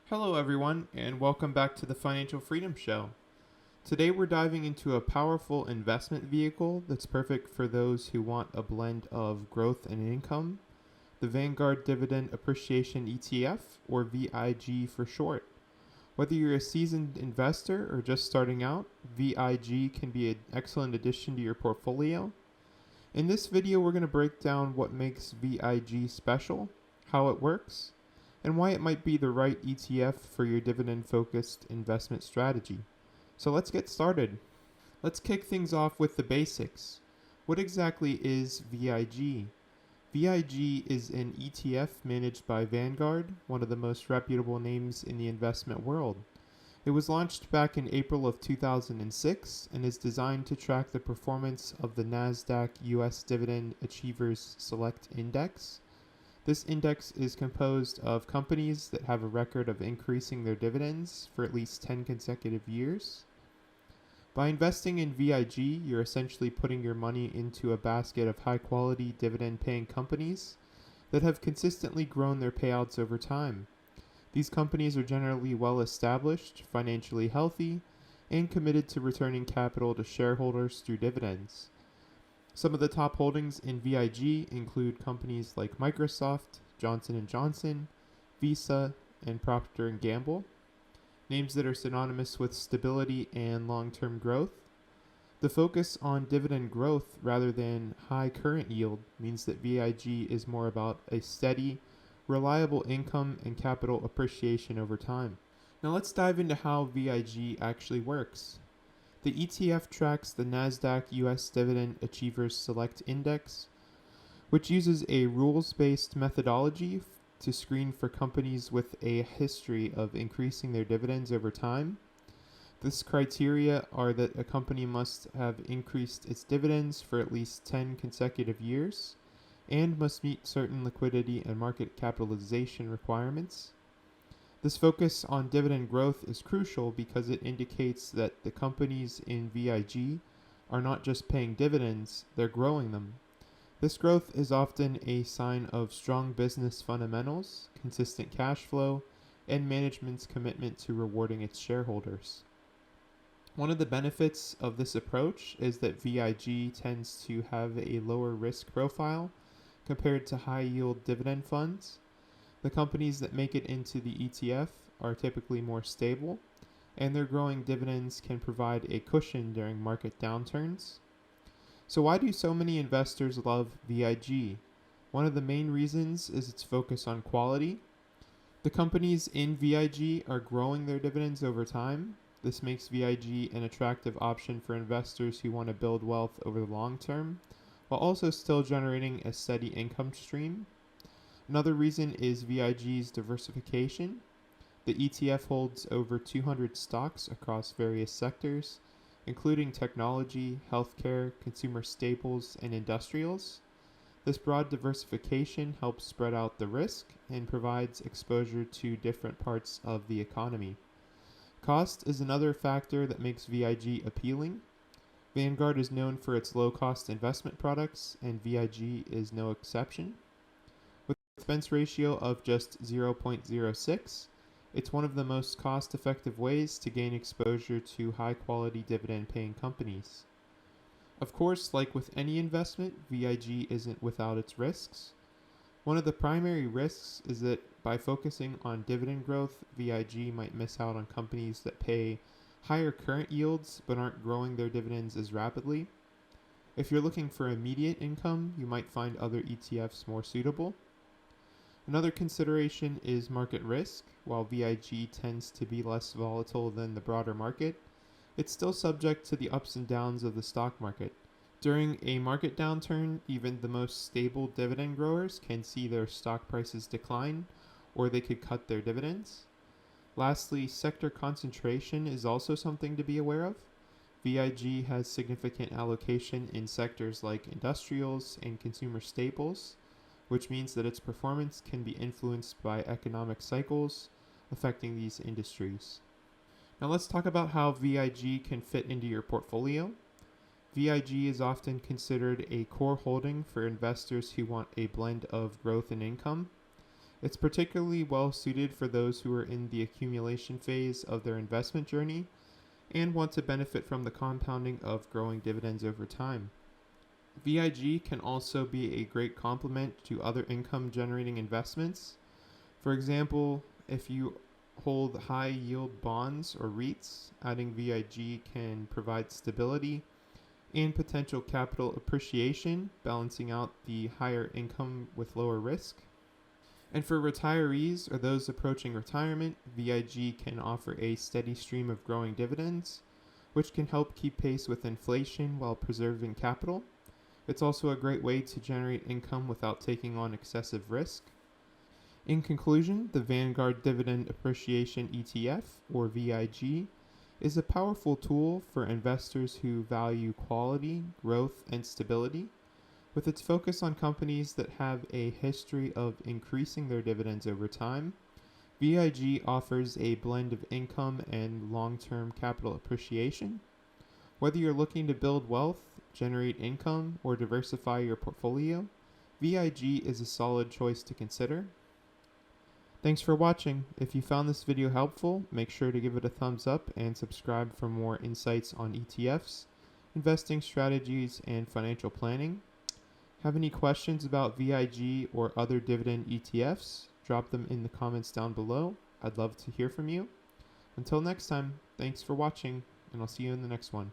Hello, everyone, and welcome back to the Financial Freedom Show. Today, we're diving into a powerful investment vehicle that's perfect for those who want a blend of growth and income, the Vanguard Dividend Appreciation ETF, or VIG for short. Whether you're a seasoned investor or just starting out, VIG can be an excellent addition to your portfolio. In this video, we're going to break down what makes VIG special, how it works, and why it might be the right ETF for your dividend-focused investment strategy. So let's get started. Let's kick things off with the basics. What exactly is VIG? VIG is an ETF managed by Vanguard, one of the most reputable names in the investment world. It was launched back in April of 2006 and is designed to track the performance of the NASDAQ US Dividend Achievers Select Index. This index is composed of companies that have a record of increasing their dividends for at least 10 consecutive years. By investing in VIG, you're essentially putting your money into a basket of high-quality dividend-paying companies that have consistently grown their payouts over time. These companies are generally well-established, financially healthy, and committed to returning capital to shareholders through dividends. Some of the top holdings in VIG include companies like Microsoft, Johnson & Johnson, Visa, and Procter & Gamble, names that are synonymous with stability and long-term growth. The focus on dividend growth rather than high current yield means that VIG is more about a steady, reliable income and capital appreciation over time. Now let's dive into how VIG actually works. The ETF tracks the NASDAQ US Dividend Achievers Select Index, which uses a rules-based methodology to screen for companies with a history of increasing their dividends over time. This criteria are that a company must have increased its dividends for at least 10 consecutive years and must meet certain liquidity and market capitalization requirements. This focus on dividend growth is crucial because it indicates that the companies in VIG are not just paying dividends, they're growing them. This growth is often a sign of strong business fundamentals, consistent cash flow, and management's commitment to rewarding its shareholders. One of the benefits of this approach is that VIG tends to have a lower risk profile compared to high-yield dividend funds. The companies that make it into the ETF are typically more stable, and their growing dividends can provide a cushion during market downturns. So why do so many investors love VIG? One of the main reasons is its focus on quality. The companies in VIG are growing their dividends over time. This makes VIG an attractive option for investors who want to build wealth over the long term, while also still generating a steady income stream. Another reason is VIG's diversification. The ETF holds over 200 stocks across various sectors, including technology, healthcare, consumer staples, and industrials. This broad diversification helps spread out the risk and provides exposure to different parts of the economy. Cost is another factor that makes VIG appealing. Vanguard is known for its low-cost investment products, and VIG is no exception. With an expense ratio of just 0.06, it's one of the most cost-effective ways to gain exposure to high-quality dividend-paying companies. Of course, like with any investment, VIG isn't without its risks. One of the primary risks is that by focusing on dividend growth, VIG might miss out on companies that pay higher current yields but aren't growing their dividends as rapidly. If you're looking for immediate income, you might find other ETFs more suitable. Another consideration is market risk. While VIG tends to be less volatile than the broader market, it's still subject to the ups and downs of the stock market. During a market downturn, even the most stable dividend growers can see their stock prices decline, or they could cut their dividends. Lastly, sector concentration is also something to be aware of. VIG has significant allocation in sectors like industrials and consumer staples, which means that its performance can be influenced by economic cycles affecting these industries. Now let's talk about how VIG can fit into your portfolio. VIG is often considered a core holding for investors who want a blend of growth and income. It's particularly well suited for those who are in the accumulation phase of their investment journey and want to benefit from the compounding of growing dividends over time. VIG can also be a great complement to other income generating investments. For example, if you hold high yield bonds or REITs, adding VIG can provide stability and potential capital appreciation, balancing out the higher income with lower risk. And for retirees or those approaching retirement, VIG can offer a steady stream of growing dividends, which can help keep pace with inflation while preserving capital. It's also a great way to generate income without taking on excessive risk. In conclusion, the Vanguard Dividend Appreciation ETF, or VIG, is a powerful tool for investors who value quality, growth, and stability. With its focus on companies that have a history of increasing their dividends over time, VIG offers a blend of income and long-term capital appreciation. Whether you're looking to build wealth, generate income, or diversify your portfolio, VIG is a solid choice to consider. Thanks for watching. If you found this video helpful, make sure to give it a thumbs up and subscribe for more insights on ETFs, investing strategies, and financial planning. Have any questions about VIG or other dividend ETFs? Drop them in the comments down below. I'd love to hear from you. Until next time, thanks for watching, and I'll see you in the next one.